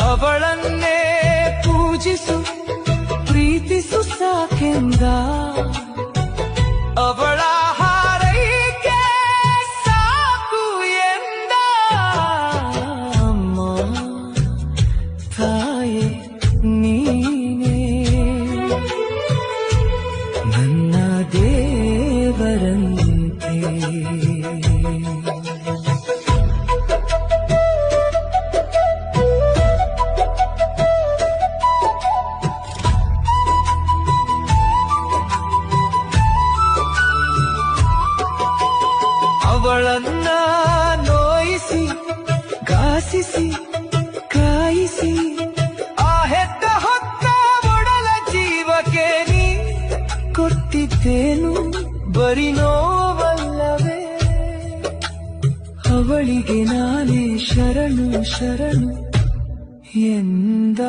ಅವಳನ್ನೇ ಪೂಜಿಸು ಪ್ರೀತಿಸು ಸಾಕೆಂದ ಅವಳ ಹಾರೈಕೆ ಸಾಕು ಎಂದ ಅಮ್ಮ ತಾಯೇ ನೀನೇ ನನ್ನ ದೇವರಂತೆ ಅವಳನ್ನ ನೋಯಿಸಿ ಘಾಸಿಸಿ ಕಾಯಿಸಿ ಆ ಹೆತ್ತ ಹೊತ್ತ ಒಡಲ ಜೀವಕ್ಕೆ ನೀ ಕೊಟ್ಟಿದ್ದೇನು ಬರಿ ನೋವಲ್ಲವೇ ಅವಳಿಗೆ ನಾನೇ ಶರಣು ಶರಣು ಎಂದ